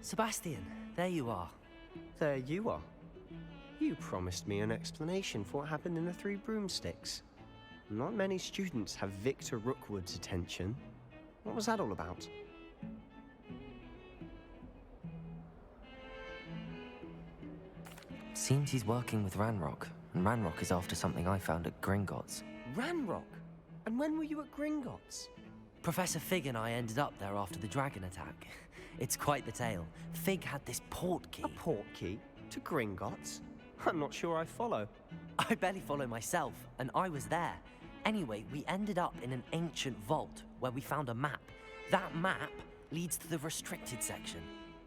Sebastian, there you are. There you are. You promised me an explanation for what happened in the Three Broomsticks. Not many students have Victor Rookwood's attention. What was that all about? Seems he's working with Ranrock, and Ranrock is after something I found at Gringotts. Ranrock? And when were you at Gringotts? Professor Fig and I ended up there after the dragon attack. It's quite the tale. Fig had this port key. A port key? To Gringotts? I'm not sure I follow. I barely follow myself, and I was there. Anyway, we ended up in an ancient vault where we found a map. That map leads to the restricted section.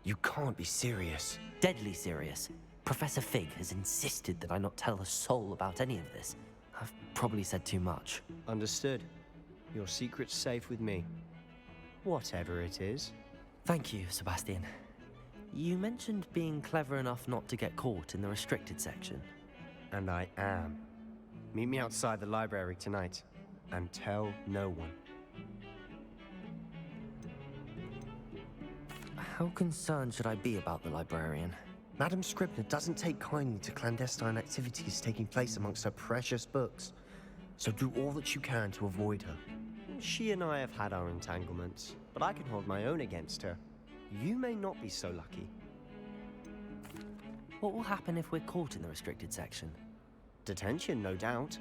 You can't be serious. Deadly serious. Professor Fig has insisted that I not tell a soul about any of this. I've probably said too much. Understood. Your secret's safe with me. Whatever it is. Thank you, Sebastian. You mentioned being clever enough not to get caught in the restricted section. And I am. Meet me outside the library tonight, and tell no one. How concerned should I be about the librarian? Madam Scribner doesn't take kindly to clandestine activities taking place amongst her precious books, so do all that you can to avoid her. She and I have had our entanglements, but I can hold my own against her. You may not be so lucky. What will happen if we're caught in the restricted section? Detention, no doubt,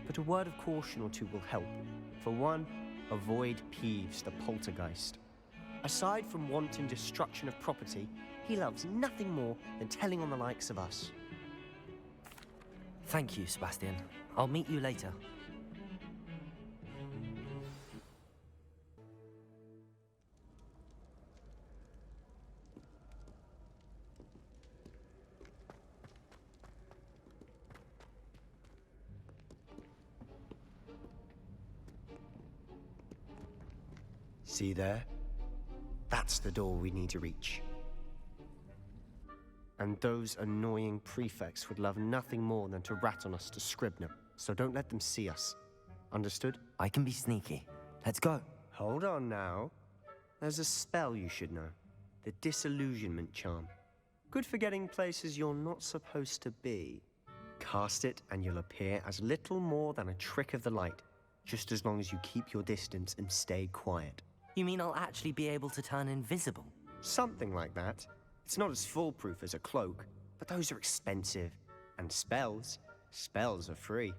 but a word of caution or two will help. For one, avoid Peeves, the poltergeist. Aside from wanton destruction of property, he loves nothing more than telling on the likes of us. Thank you, Sebastian. I'll meet you later. See there? That's the door we need to reach. And those annoying prefects would love nothing more than to rat on us to Scribner, so don't let them see us. Understood? I can be sneaky. Let's go. Hold on now. There's a spell you should know. The Disillusionment Charm. Good for getting places you're not supposed to be. Cast it and you'll appear as little more than a trick of the light, just as long as you keep your distance and stay quiet. You mean I'll actually be able to turn invisible? Something like that. It's not as foolproof as a cloak, but those are expensive. And spells are free.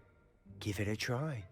Give it a try.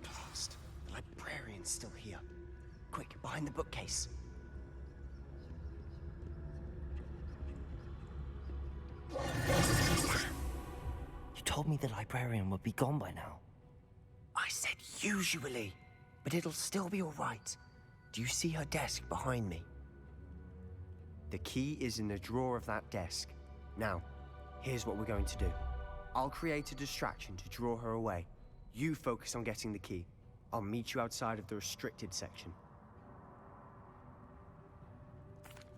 Blast. The librarian's still here. Quick, behind the bookcase. You told me the librarian would be gone by now. I said usually, but it'll still be all right. Do you see her desk behind me? The key is in the drawer of that desk. Now, here's what we're going to do. I'll create a distraction to draw her away. You focus on getting the key. I'll meet you outside of the restricted section.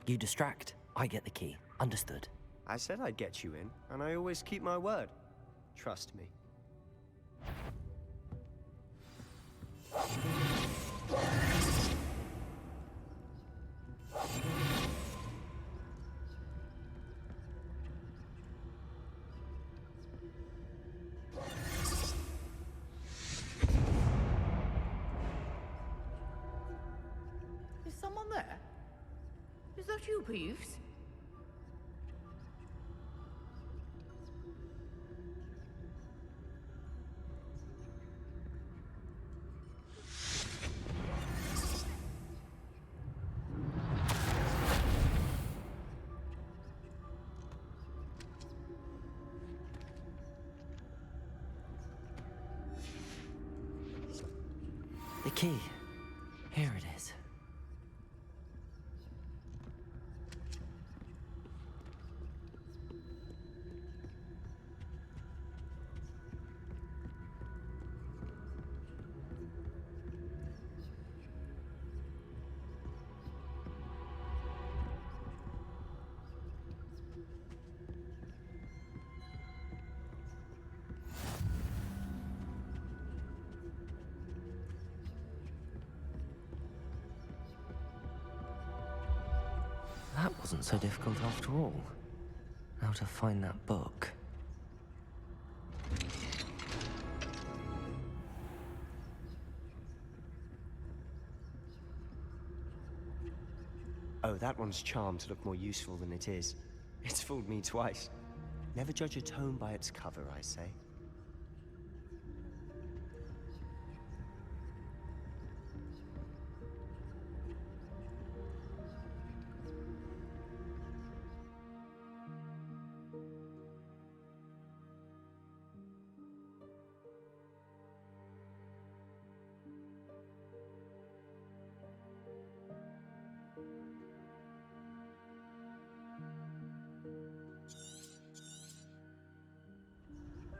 You distract, I get the key. Understood. I said I'd get you in, and I always keep my word. Trust me. Is someone there? Is that you, Peeves? The key. Here it is. That wasn't so difficult after all. How to find that book. Oh, that one's charmed to look more useful than it is. It's fooled me twice. Never judge a tome by its cover, I say.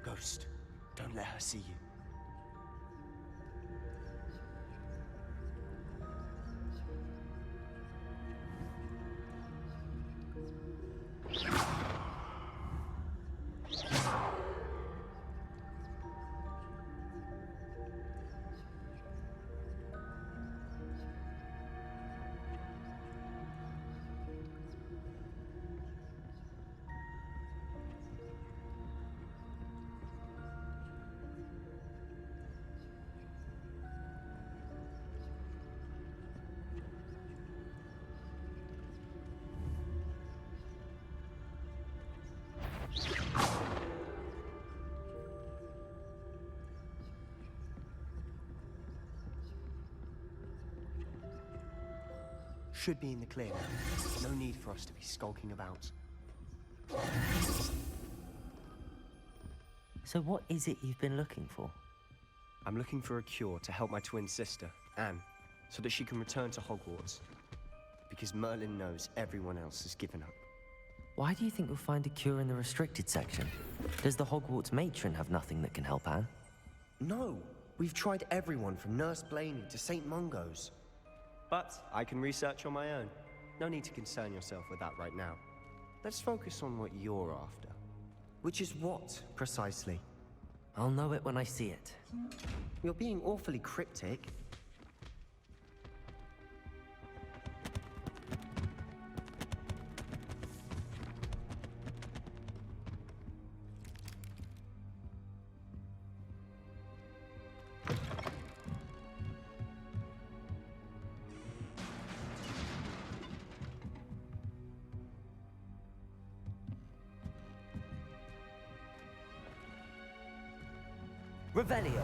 Ghost, don't let her see you. Should be in the clear now. No need for us to be skulking about. So what is it you've been looking for? I'm looking for a cure to help my twin sister, Anne, so that she can return to Hogwarts. because Merlin knows everyone else has given up. Why do you think you'll find a cure in the restricted section? Does the Hogwarts matron have nothing that can help Anne? No, we've tried everyone from Nurse Blaney to St. Mungo's. But I can research on my own. No need to concern yourself with that right now. Let's focus on what you're after. Which is what, precisely? I'll know it when I see it. You're being awfully cryptic. Revelio.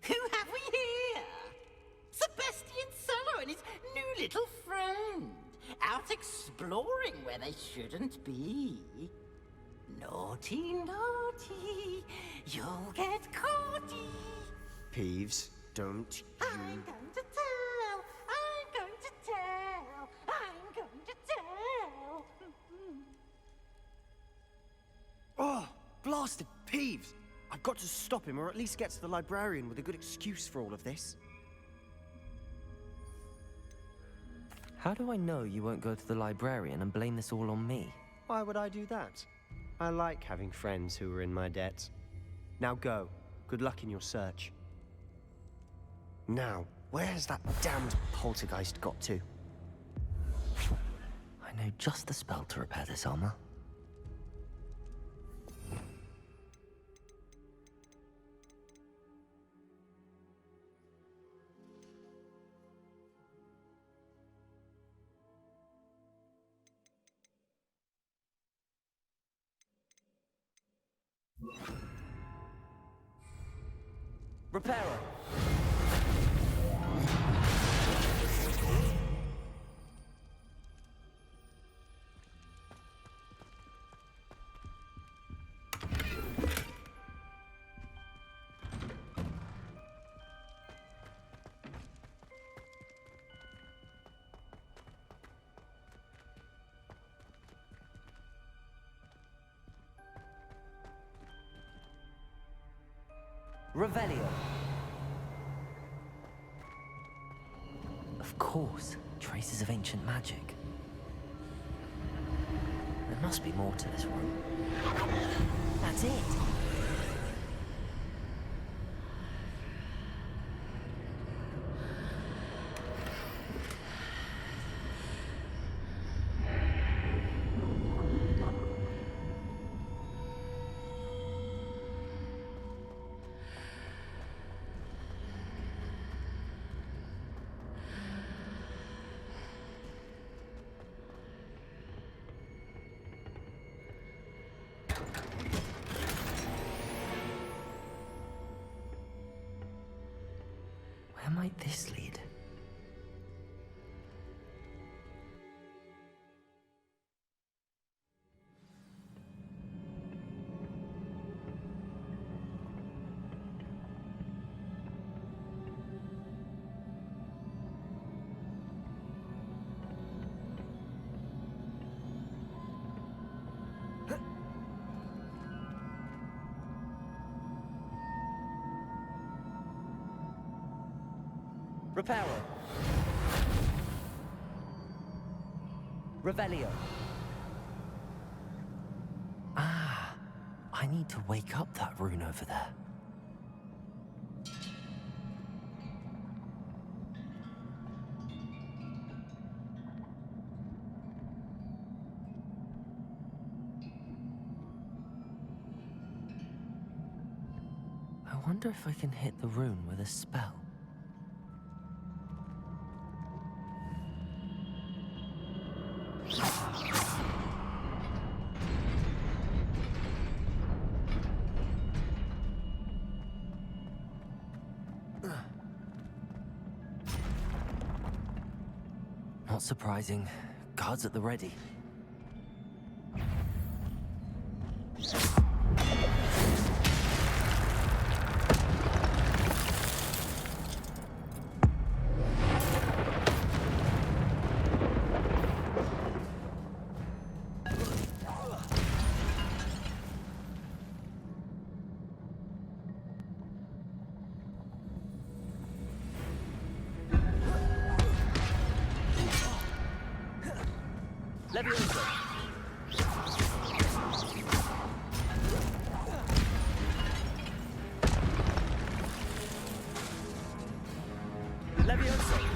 Who have we here? Sebastian Sallow and his new little friend. Out exploring where they shouldn't be. Naughty, naughty. You'll get caughty. Peeves, don't you... I'm going to tell. I'm going to tell. I'm going to tell. Oh, blasted Peeves! I've got to stop him, or at least get to the librarian with a good excuse for all of this. How do I know you won't go to the librarian and blame this all on me? Why would I do that? I like having friends who are in my debt. Now go. Good luck in your search. Now, where's that damned poltergeist got to? I know just the spell to repair this armor. Repairer! Revelio. Of course, traces of ancient magic. There must be more to this room. That's it! Where might this lead? Repairer. Revelio. Ah, I need to wake up that rune over there. I wonder if I can hit the rune with a spell. Not surprising. Guards at the ready. Levioso!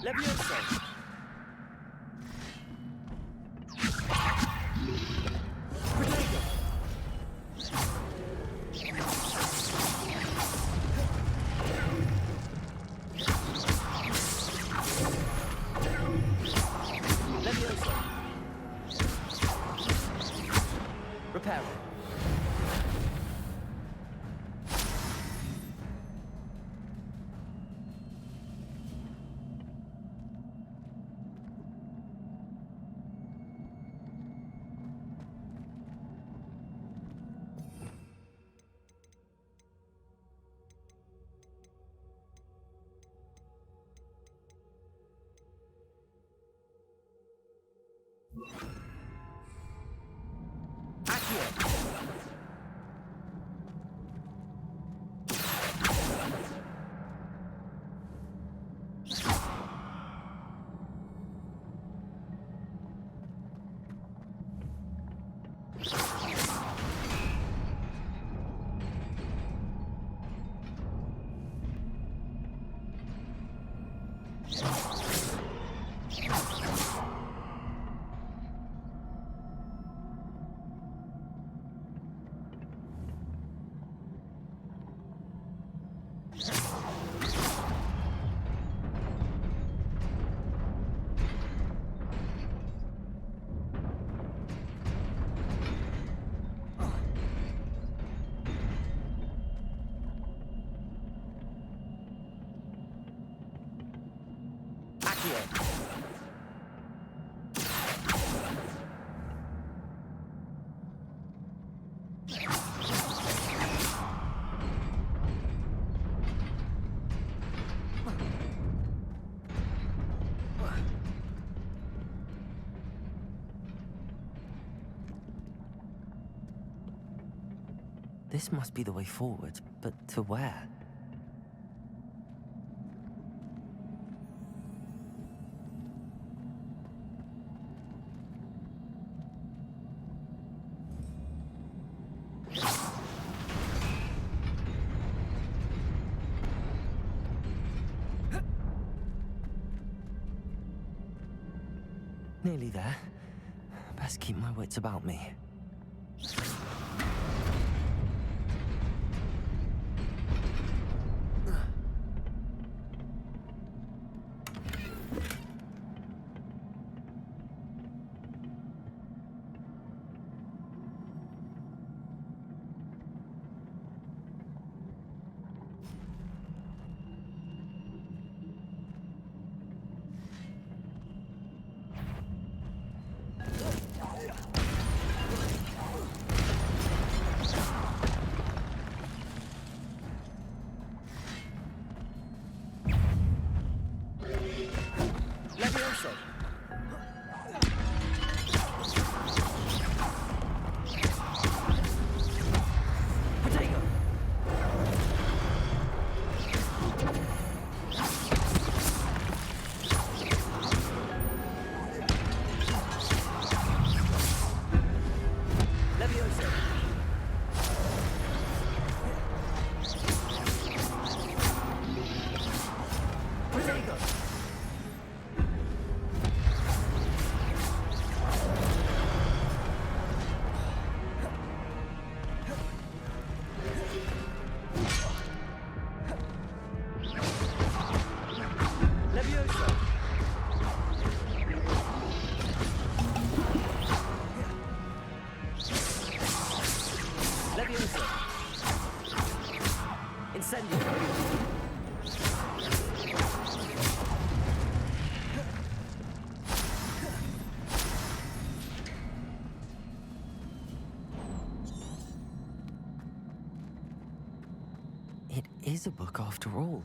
Levioso! Levioso! Reparo! Accio! Accio! This must be the way forward, but to where? Nearly there. Best keep my wits about me. Incendio! It is a book after all.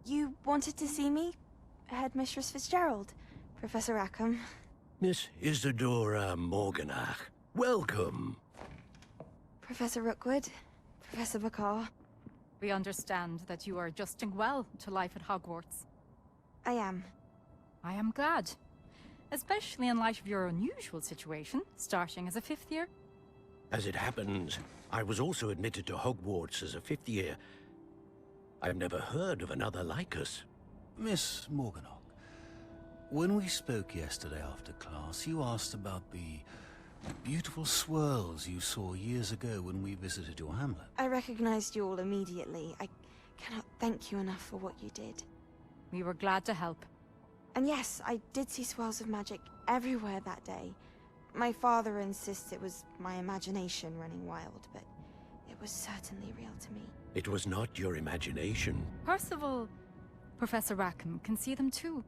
You wanted to see me? Headmistress Fitzgerald, Professor Rackham. Miss Isadora Morganach, welcome. Professor Rookwood, Professor Bakar. We understand that you are adjusting well to life at Hogwarts. I am. I am glad. Especially in light of your unusual situation, starting as a fifth year. As it happens, I was also admitted to Hogwarts as a fifth year. I've never heard of another like us. Miss Morganach, when we spoke yesterday after class, you asked about the beautiful swirls you saw years ago when we visited your hamlet. I recognized you all immediately. I cannot thank you enough for what you did. We were glad to help. And yes, I did see swirls of magic everywhere that day. My father insists it was my imagination running wild, but it was certainly real to me. It was not your imagination. Percival, Professor Rackham can see them too.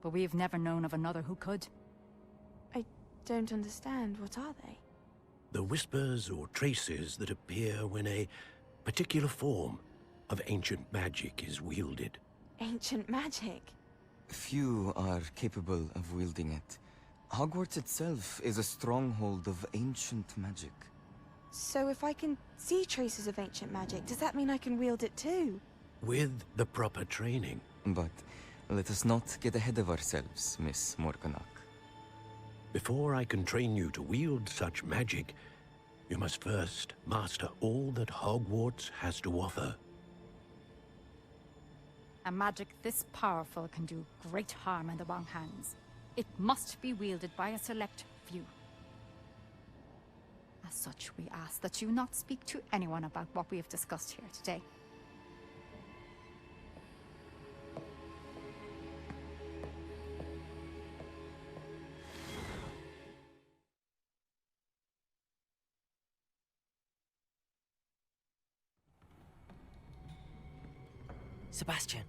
But we have never known of another who could. I don't understand. What are they? The whispers or traces that appear when a particular form of ancient magic is wielded. Ancient magic? Few are capable of wielding it. Hogwarts itself is a stronghold of ancient magic. So if I can see traces of ancient magic, does that mean I can wield it too? With the proper training. But let us not get ahead of ourselves, Miss Morganach. Before I can train you to wield such magic, you must first master all that Hogwarts has to offer. A magic this powerful can do great harm in the wrong hands. It must be wielded by a select few. As such, we ask that you not speak to anyone about what we have discussed here today. Sebastian.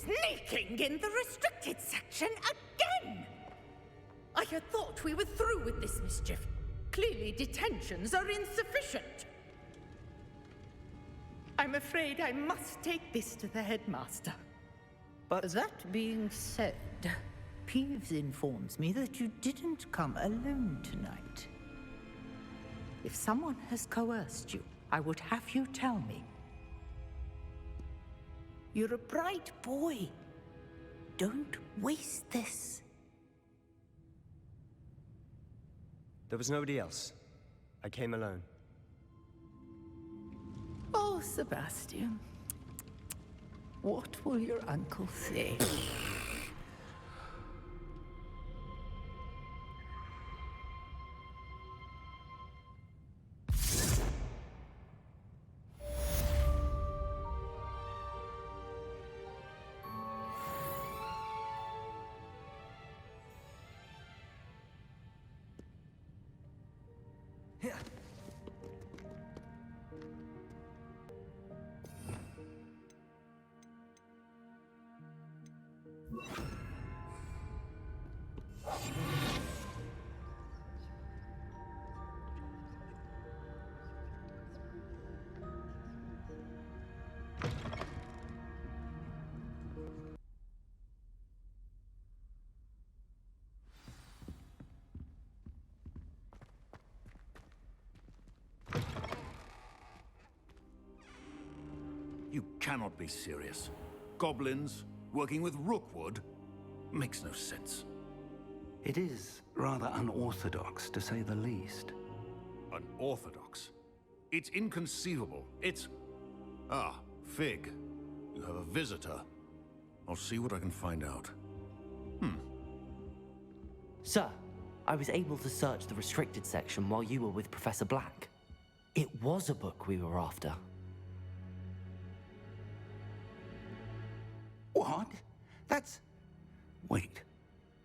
Sneaking in the restricted section again! I had thought we were through with this mischief. Clearly detentions are insufficient. I'm afraid I must take this to the headmaster. But that being said, Peeves informs me that you didn't come alone tonight. If someone has coerced you, I would have you tell me. You're a bright boy. Don't waste this. There was nobody else. I came alone. Oh, Sebastian. What will your uncle say? You cannot be serious. Goblins working with Rookwood makes no sense. It is rather unorthodox, to say the least. Unorthodox? It's inconceivable. It's... Ah, Fig. You have a visitor. I'll see what I can find out. Sir, I was able to search the restricted section while you were with Professor Black. It was a book we were after. What? That's... Wait.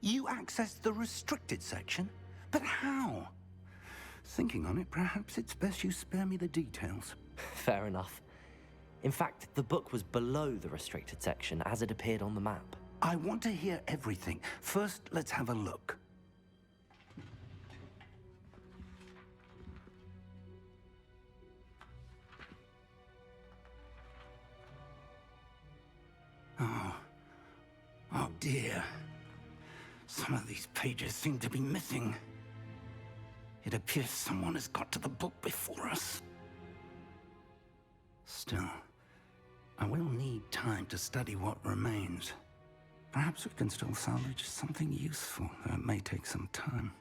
You accessed the restricted section? But how? Thinking on it, perhaps it's best you spare me the details. Fair enough. In fact, the book was below the restricted section as it appeared on the map. I want to hear everything. First, let's have a look. Oh dear. Some of these pages seem to be missing. It appears someone has got to the book before us. Still, I will need time to study what remains. Perhaps we can still salvage something useful, though it may take some time.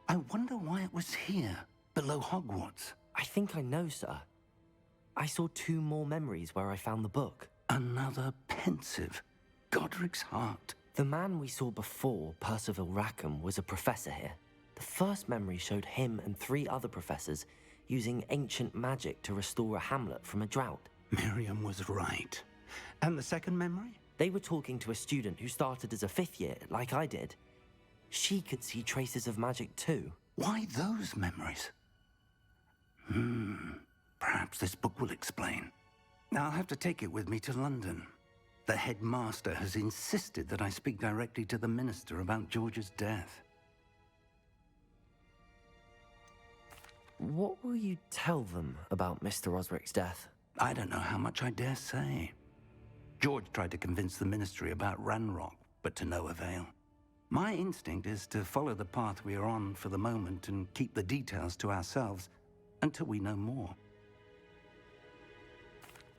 I wonder why it was here, below Hogwarts. I think I know, sir. I saw 2 more memories where I found the book. Another pensive. Godric's heart. The man we saw before, Percival Rackham, was a professor here. The first memory showed him and 3 other professors using ancient magic to restore a hamlet from a drought. Miriam was right. And the second memory? They were talking to a student who started as a 5th year, like I did. She could see traces of magic too. Why those memories? Perhaps this book will explain. I'll have to take it with me to London. The headmaster has insisted that I speak directly to the minister about George's death. What will you tell them about Mr. Osric's death? I don't know how much I dare say. George tried to convince the ministry about Ranrock, but to no avail. My instinct is to follow the path we are on for the moment and keep the details to ourselves until we know more.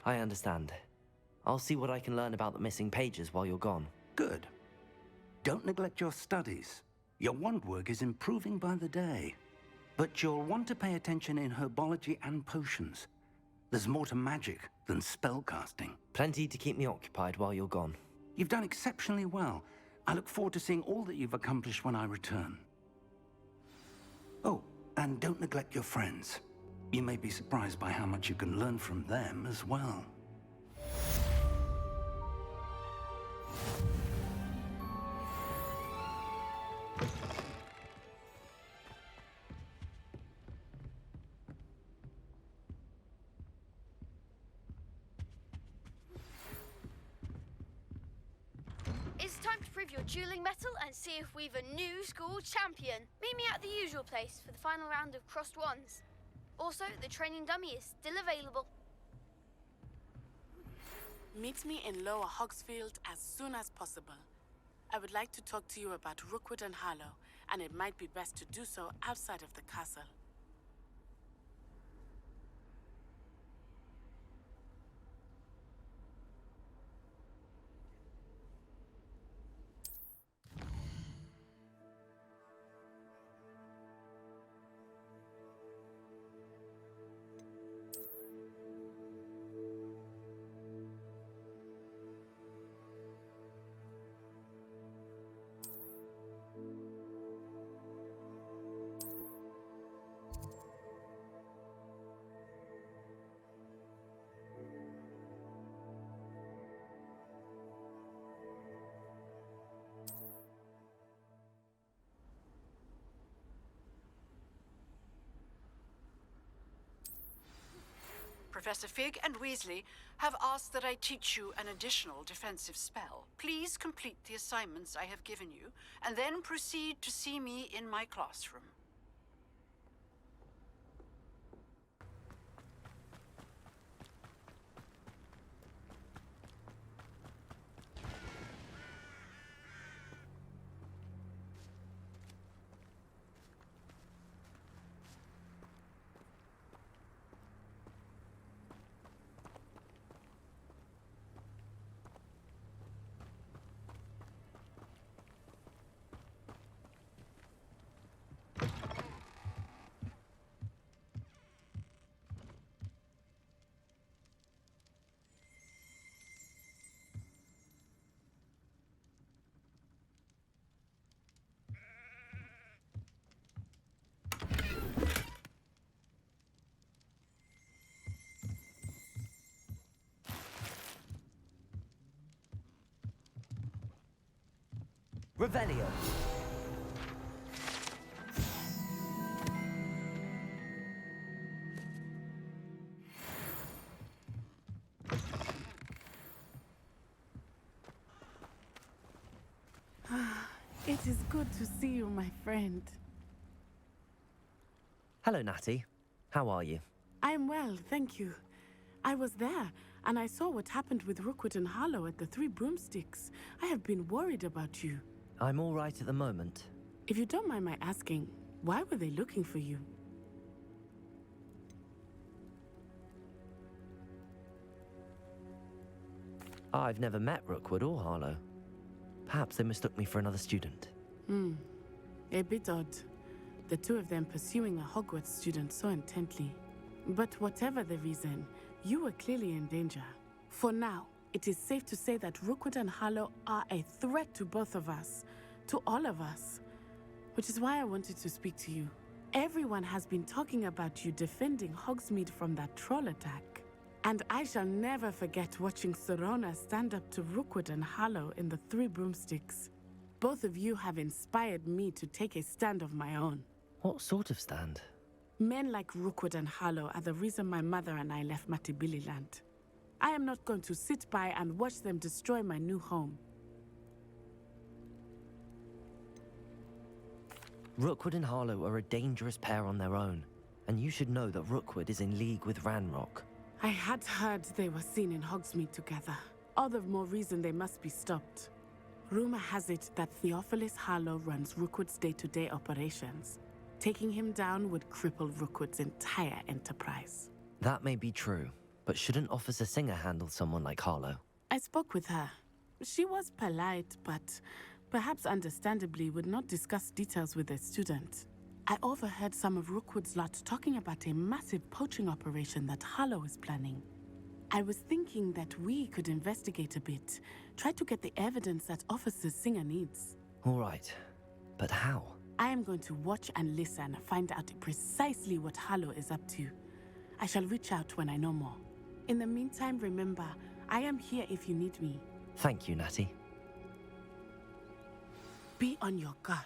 I understand. I'll see what I can learn about the missing pages while you're gone. Good. Don't neglect your studies. Your wand work is improving by the day. But you'll want to pay attention in herbology and potions. There's more to magic than spellcasting. Plenty to keep me occupied while you're gone. You've done exceptionally well. I look forward to seeing all that you've accomplished when I return. Oh, and don't neglect your friends. You may be surprised by how much you can learn from them as well. prove your dueling mettle and see if we've a new school champion. Meet me at the usual place for the final round of crossed wands. Also, the training dummy is still available. Meet me in Lower Hogsfield as soon as possible. I would like to talk to you about Rookwood and Harlow, and it might be best to do so outside of the castle. Professor Fig and Weasley have asked that I teach you an additional defensive spell. Please complete the assignments I have given you, and then proceed to see me in my classroom. Revelio. It is good to see you, my friend. Hello, Natty. How are you? I'm well, thank you. I was there, and I saw what happened with Rookwood and Harlow at the Three Broomsticks. I have been worried about you. I'm all right at the moment. If you don't mind my asking, why were they looking for you? I've never met Rookwood or Harlow. Perhaps they mistook me for another student. A bit odd. The two of them pursuing a Hogwarts student so intently. But whatever the reason, you were clearly in danger. For now, it is safe to say that Rookwood and Harlow are a threat to both of us, to all of us. Which is why I wanted to speak to you. Everyone has been talking about you defending Hogsmeade from that troll attack. And I shall never forget watching Serona stand up to Rookwood and Harlow in the Three Broomsticks. Both of you have inspired me to take a stand of my own. What sort of stand? Men like Rookwood and Harlow are the reason my mother and I left Matabeleland. I am not going to sit by and watch them destroy my new home. Rookwood and Harlow are a dangerous pair on their own, and you should know that Rookwood is in league with Ranrock. I had heard they were seen in Hogsmeade together. All the more reason they must be stopped. Rumor has it that Theophilus Harlow runs Rookwood's day-to-day operations. Taking him down would cripple Rookwood's entire enterprise. That may be true, but shouldn't Officer Singer handle someone like Harlow? I spoke with her. She was polite, but perhaps understandably would not discuss details with a student. I overheard some of Rookwood's lot talking about a massive poaching operation that Harlow is planning. I was thinking that we could investigate a bit, try to get the evidence that Officer Singer needs. All right, but how? I am going to watch and listen, find out precisely what Harlow is up to. I shall reach out when I know more. In the meantime, remember, I am here if you need me. Thank you, Natty. Be on your guard.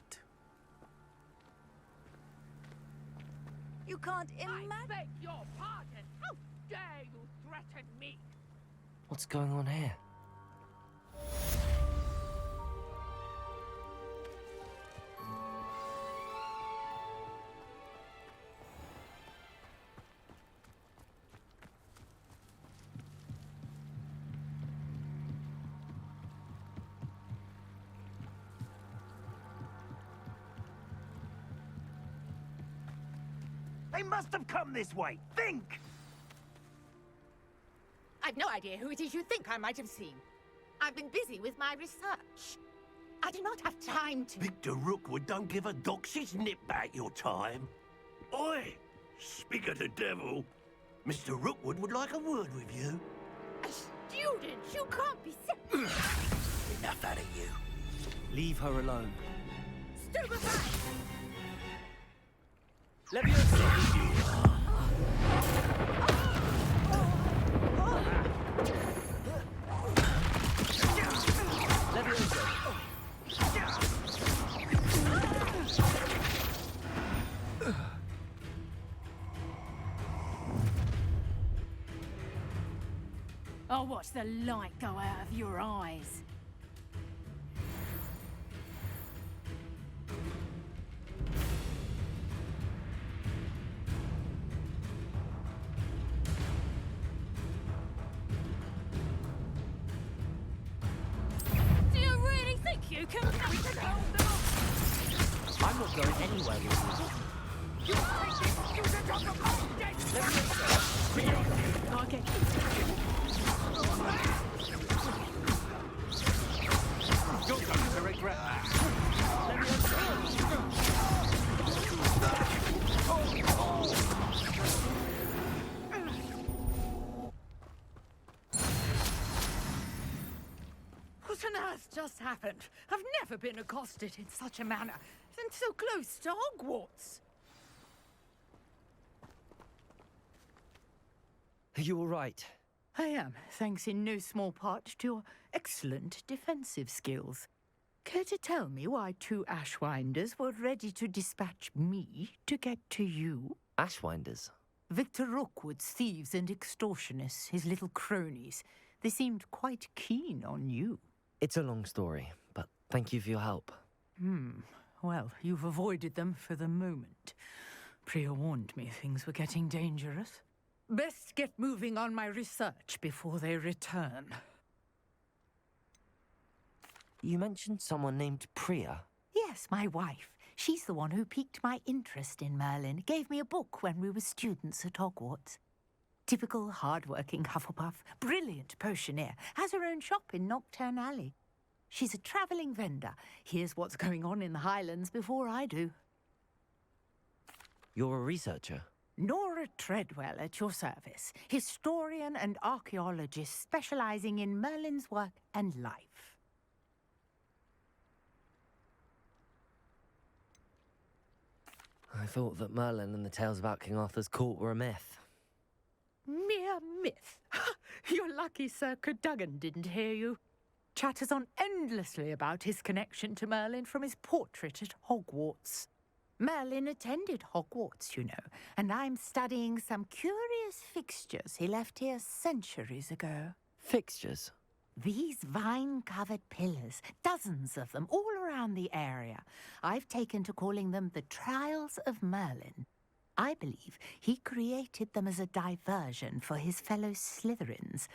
You can't imagine. I beg your pardon. How dare you threaten me? What's going on here? They must have come this way. Think! I've no idea who it is you think I might have seen. I've been busy with my research. I do not have time to... Victor Rookwood don't give a doxy's nip back your time. Oi! Speak of the devil. Mr. Rookwood would like a word with you. A student? You can't be serious. Enough out of you. Leave her alone. Stupefy! I'll watch the light go out of your eyes. Do you really think you can hold them off? I'm not going anywhere with you. You take this student on the wrong dead! Okay. You're going to regret that. What on earth just happened? I've never been accosted in such a manner, and so close to Hogwarts. Are you all right? I am, thanks in no small part to your excellent defensive skills. Care to tell me why 2 Ashwinders were ready to dispatch me to get to you? Ashwinders? Victor Rookwood's thieves and extortionists, his little cronies. They seemed quite keen on you. It's a long story, but thank you for your help. Well, you've avoided them for the moment. Priya warned me things were getting dangerous. Best get moving on my research before they return. You mentioned someone named Priya. Yes, my wife. She's the one who piqued my interest in Merlin. Gave me a book when we were students at Hogwarts. Typical hard-working Hufflepuff, brilliant potioneer, has her own shop in Nocturne Alley. She's a travelling vendor. Hears what's going on in the Highlands before I do. You're a researcher? Nora Treadwell at your service, historian and archaeologist specialising in Merlin's work and life. I thought that Merlin and the tales about King Arthur's court were a myth. Mere myth. You're lucky Sir Cadogan didn't hear you. Chatters on endlessly about his connection to Merlin from his portrait at Hogwarts. Merlin attended Hogwarts, you know, and I'm studying some curious fixtures he left here centuries ago. Fixtures? These vine-covered pillars, dozens of them, all around the area. I've taken to calling them the Trials of Merlin. I believe he created them as a diversion for his fellow Slytherins.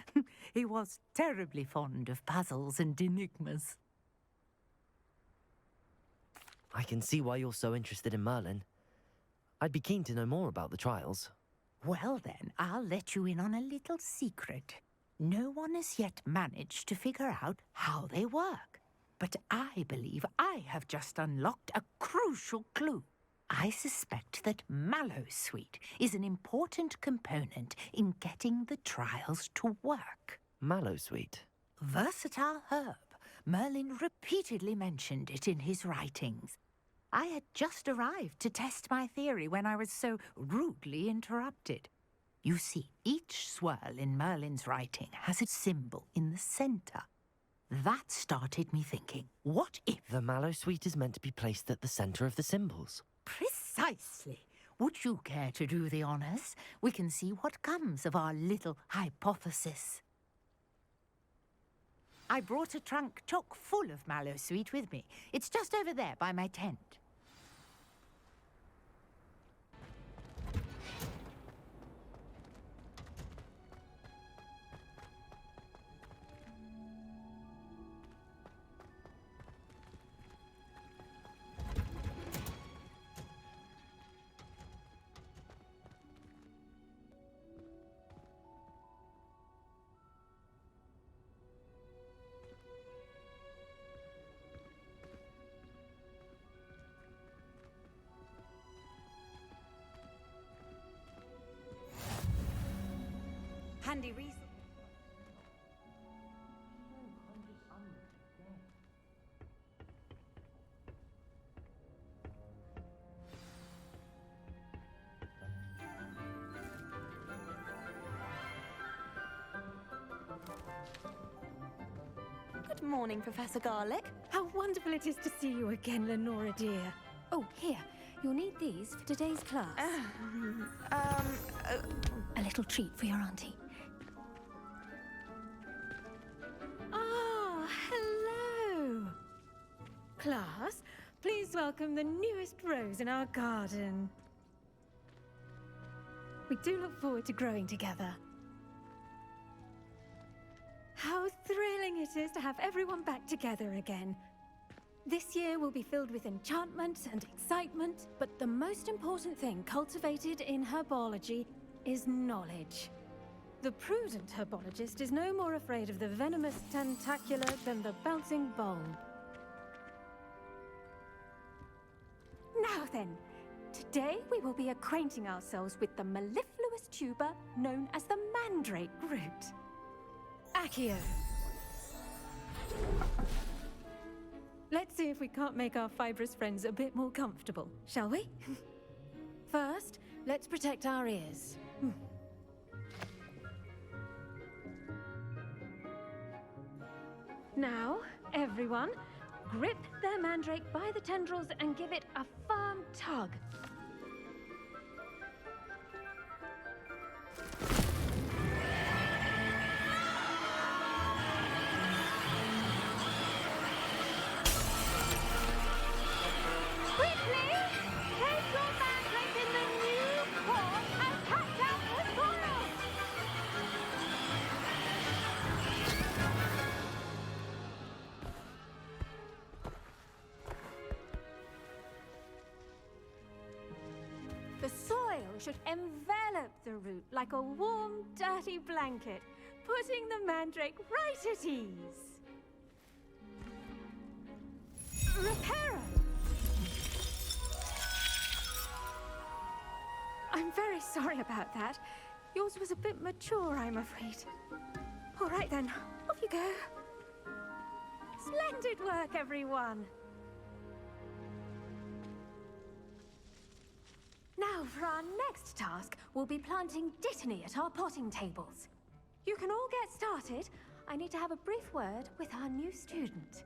He was terribly fond of puzzles and enigmas. I can see why you're so interested in Merlin. I'd be keen to know more about the trials. Well then, I'll let you in on a little secret. No one has yet managed to figure out how they work. But I believe I have just unlocked a crucial clue. I suspect that Mallowsweet is an important component in getting the trials to work. Mallowsweet? Versatile herb. Merlin repeatedly mentioned it in his writings. I had just arrived to test my theory when I was so rudely interrupted. You see, each swirl in Merlin's writing has a symbol in the centre. That started me thinking, what if... The Mallowsweet is meant to be placed at the centre of the symbols. Precisely. Would you care to do the honours? We can see what comes of our little hypothesis. I brought a trunk chock full of Mallowsweet with me. It's just over there by my tent. Morning, Professor Garlick. How wonderful it is to see you again, Lenora dear. Oh, here. You'll need these for today's class. A little treat for your auntie. Ah, hello. Class, please welcome the newest rose in our garden. We do look forward to growing together. How thrilling it is to have everyone back together again. This year will be filled with enchantment and excitement, but the most important thing cultivated in herbology is knowledge. The prudent herbologist is no more afraid of the venomous tentacula than the bouncing bulb. Now then, today we will be acquainting ourselves with the mellifluous tuber known as the mandrake root. Accio. Let's see if we can't make our fibrous friends a bit more comfortable, shall we? First, let's protect our ears. Now, everyone, grip their mandrake by the tendrils and give it a firm tug. The soil should envelop the root like a warm, dirty blanket, putting the mandrake right at ease. Reparo! I'm very sorry about that. Yours was a bit mature, I'm afraid. All right then, off you go. Splendid work, everyone. Now, for our next task, we'll be planting Dittany at our potting tables. You can all get started. I need to have a brief word with our new student.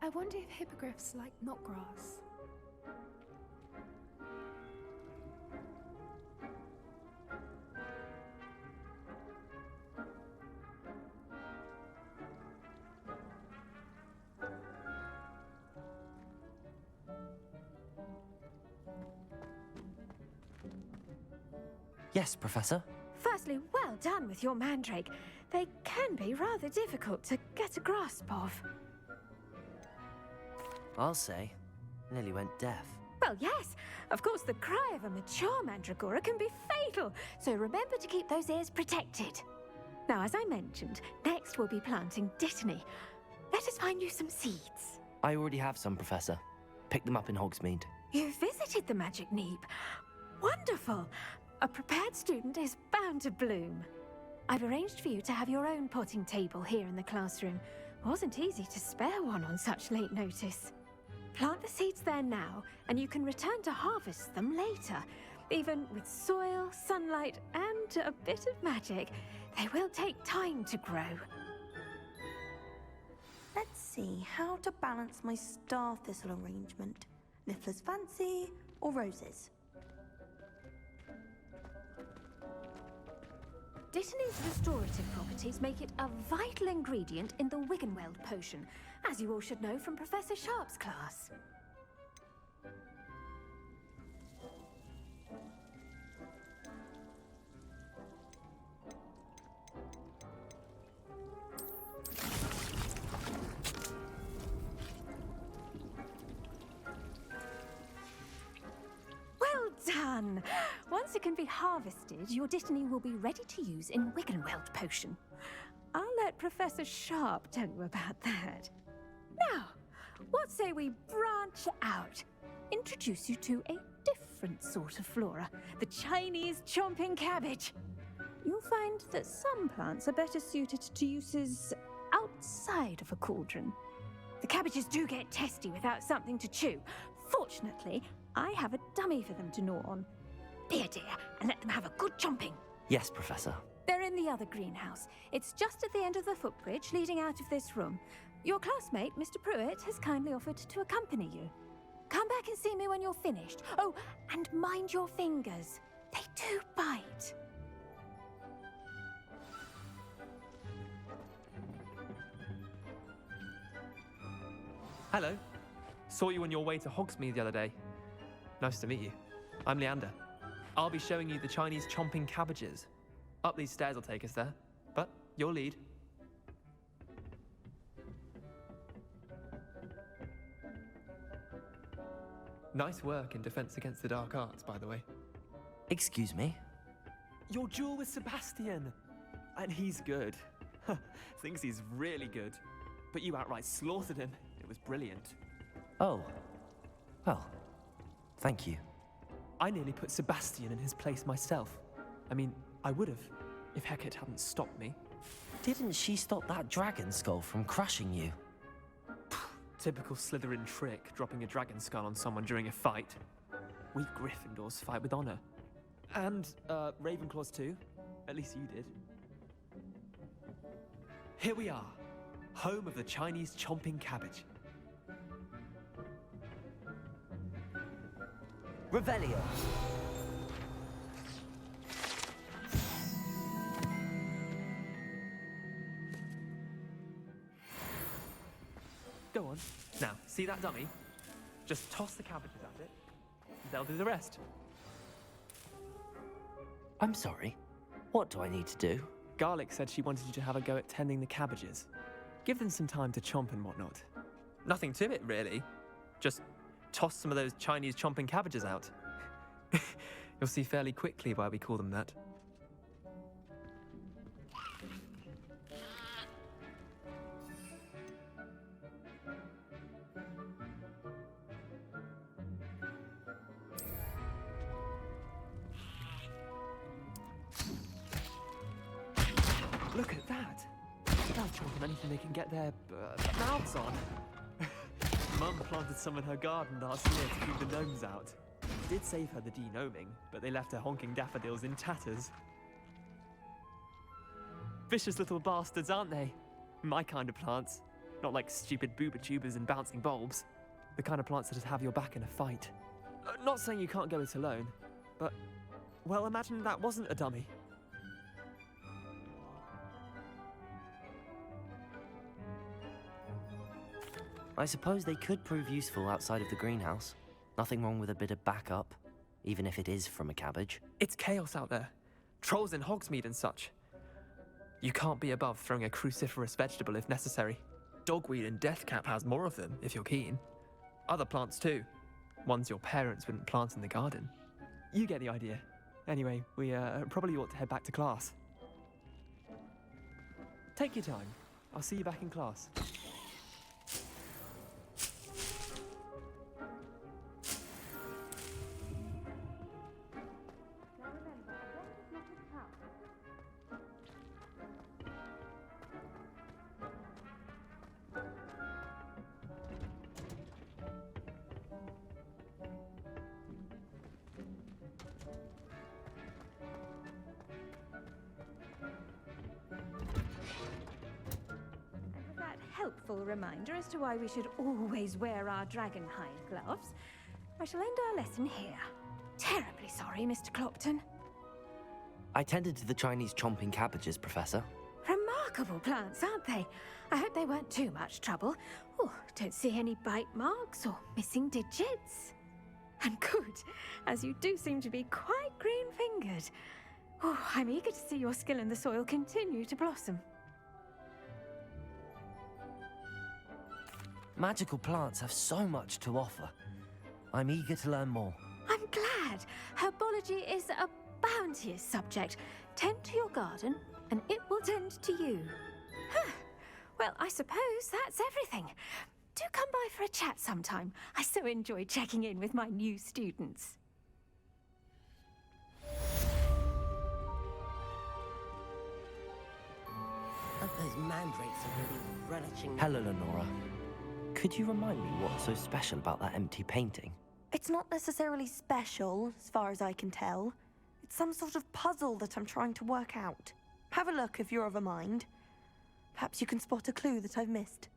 I wonder if hippogriffs like knotgrass. Yes, Professor. Firstly, well done with your mandrake. They can be rather difficult to get a grasp of. I'll say. Nearly went deaf. Well, yes. Of course, the cry of a mature mandragora can be fatal, so remember to keep those ears protected. Now, as I mentioned, next we'll be planting Dittany. Let us find you some seeds. I already have some, Professor. Picked them up in Hogsmeade. You visited the Magic Neep. Wonderful. A prepared student is bound to bloom. I've arranged for you to have your own potting table here in the classroom. Wasn't easy to spare one on such late notice. Plant the seeds there now, and you can return to harvest them later. Even with soil, sunlight, and a bit of magic, they will take time to grow. Let's see how to balance my star thistle arrangement. Niffler's fancy or roses? Dittany's restorative properties make it a vital ingredient in the Wiggenweld potion, as you all should know from Professor Sharp's class. Well done! Once it can be harvested, your Dittany will be ready to use in Wiggenweld potion. I'll let Professor Sharp tell you about that. Now, what say we branch out? Introduce you to a different sort of flora, the Chinese chomping cabbage. You'll find that some plants are better suited to uses outside of a cauldron. The cabbages do get testy without something to chew. Fortunately, I have a dummy for them to gnaw on. here, dear, and let them have a good chomping. Yes, Professor. They're in the other greenhouse. It's just at the end of the footbridge leading out of this room. Your classmate, Mr. Pruitt, has kindly offered to accompany you. Come back and see me when you're finished. Oh, and mind your fingers. They do bite. Hello. Saw you on your way to Hogsmeade the other day. Nice to meet you. I'm Leander. I'll be showing you the Chinese chomping cabbages. Up these stairs will take us there, but you'll lead. Nice work in Defense Against the Dark Arts, by the way. Excuse me? Your duel with Sebastian! And he's good. Thinks he's really good. But you outright slaughtered him. It was brilliant. Oh. Well, thank you. I nearly put Sebastian in his place myself. I mean, I would have, if Hecate hadn't stopped me. Didn't she stop that dragon skull from crushing you? Typical Slytherin trick, dropping a dragon skull on someone during a fight. We Gryffindors fight with honor. And, Ravenclaws too. At least you did. Here we are, home of the Chinese chomping cabbage. Revelio. Go on. Now, see that dummy? Just toss the cabbages at it. They'll do the rest. I'm sorry. What do I need to do? Garlic said she wanted you to have a go at tending the cabbages. Give them some time to chomp and whatnot. Nothing to it, really. Just toss some of those Chinese chomping cabbages out. You'll see fairly quickly why we call them that. Look at that! They'll chomp on anything they can get their mouths on. Mum planted some in her garden last year to keep the gnomes out. It did save her the de-gnoming, but they left her honking daffodils in tatters. Vicious little bastards, aren't they? My kind of plants. Not like stupid booba tubers and bouncing bulbs. The kind of plants that'd have your back in a fight. Not saying you can't go it alone, but, well, imagine that wasn't a dummy. I suppose they could prove useful outside of the greenhouse. Nothing wrong with a bit of backup, even if it is from a cabbage. It's chaos out there. Trolls in Hogsmeade and such. You can't be above throwing a cruciferous vegetable if necessary. Dogweed and deathcap has more of them, if you're keen. Other plants too. Ones your parents wouldn't plant in the garden. You get the idea. Anyway, we probably ought to head back to class. Take your time. I'll see you back in class. Helpful reminder as to why we should always wear our dragonhide gloves. I shall end our lesson here. Terribly sorry, Mr. Clopton. I tended to the Chinese chomping cabbages, Professor. Remarkable plants, aren't they? I hope they weren't too much trouble. Oh, don't see any bite marks or missing digits. And good, as you do seem to be quite green-fingered. Oh, I'm eager to see your skill in the soil continue to blossom. Magical plants have so much to offer. I'm eager to learn more. I'm glad. Herbology is a bounteous subject. Tend to your garden, and it will tend to you. Well, I suppose that's everything. Do come by for a chat sometime. I so enjoy checking in with my new students. Those mandrakes are really relishing. Hello, Lenora. Could you remind me what's so special about that empty painting? It's not necessarily special, as far as I can tell. It's some sort of puzzle that I'm trying to work out. Have a look if you're of a mind. Perhaps you can spot a clue that I've missed.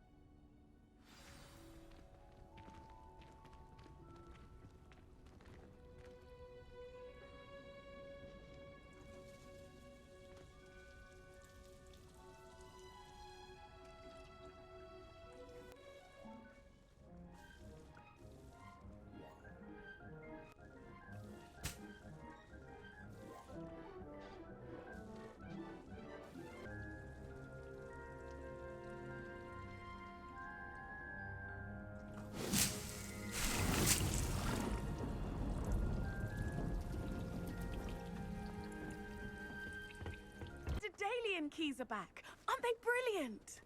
Daedalian keys are back. Aren't they brilliant?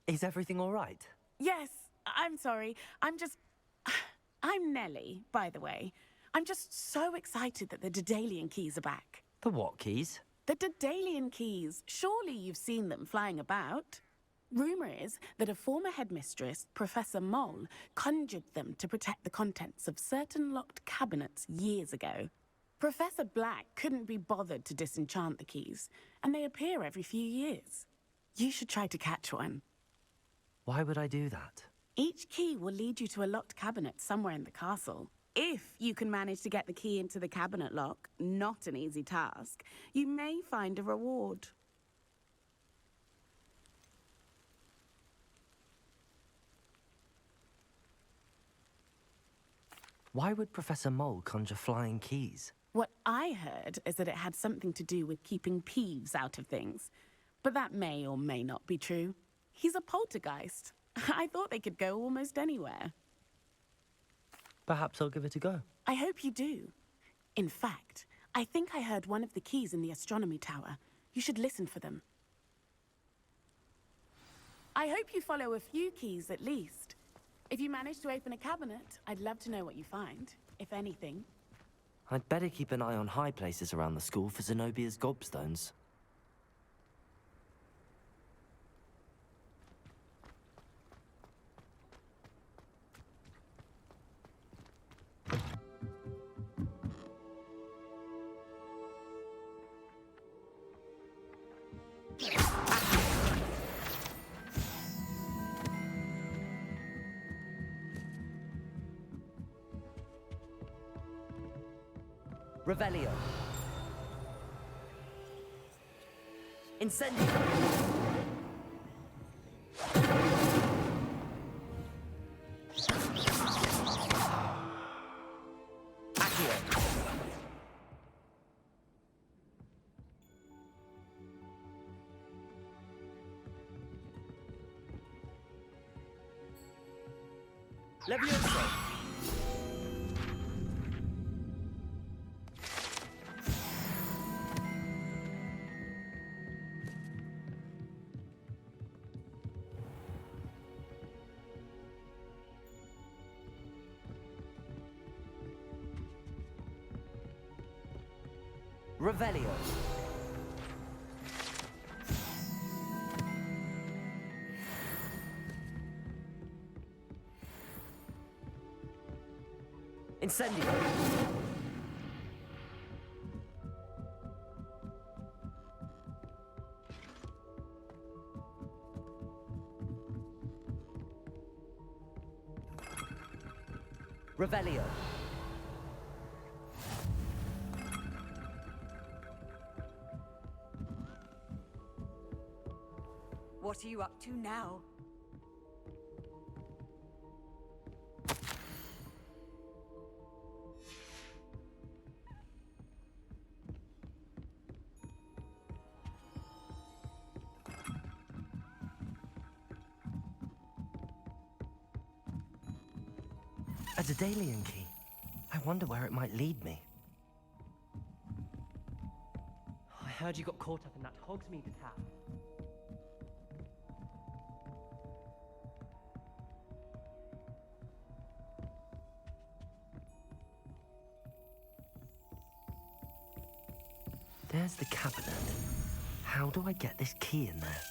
Is everything all right? Yes, I'm sorry. I'm Nellie, by the way. I'm just so excited that the Daedalian keys are back. The what keys? The Daedalian keys. Surely you've seen them flying about. Rumour is that a former headmistress, Professor Mole, conjured them to protect the contents of certain locked cabinets years ago. Professor Black couldn't be bothered to disenchant the keys, and they appear every few years. You should try to catch one. Why would I do that? Each key will lead you to a locked cabinet somewhere in the castle. If you can manage to get the key into the cabinet lock, not an easy task, you may find a reward. Why would Professor Mole conjure flying keys? What I heard is that it had something to do with keeping Peeves out of things. But that may or may not be true. He's a poltergeist. I thought they could go almost anywhere. Perhaps I'll give it a go. I hope you do. In fact, I think I heard one of the keys in the astronomy tower. You should listen for them. I hope you follow a few keys at least. If you manage to open a cabinet, I'd love to know what you find, if anything. I'd better keep an eye on high places around the school for Zenobia's gobstones. Revelio. Incendio. Accio. Levioso. Revelio. Incendio. Revelio. What are you up to now? A Daedalian key. I wonder where it might lead me. I heard you got caught up in that Hogsmeade attack. There's the cabinet. How do I get this key in there?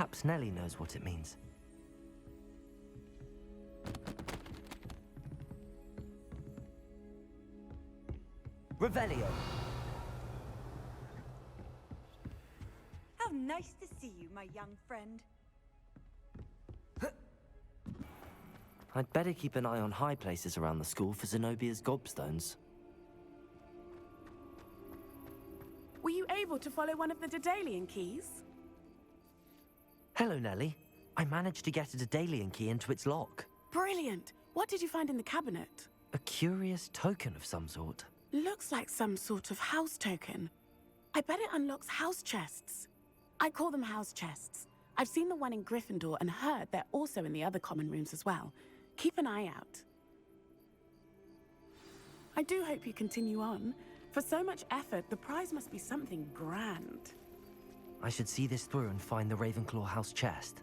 Perhaps Nellie knows what it means. Revelio! How nice to see you, my young friend. I'd better keep an eye on high places around the school for Zenobia's gobstones. Were you able to follow one of the Daedalian keys? Hello, Nellie. I managed to get a Daedalian key into its lock. Brilliant! What did you find in the cabinet? A curious token of some sort. Looks like some sort of house token. I bet it unlocks house chests. I call them house chests. I've seen the one in Gryffindor and heard they're also in the other common rooms as well. Keep an eye out. I do hope you continue on. For so much effort, the prize must be something grand. I should see this through and find the Ravenclaw house chest.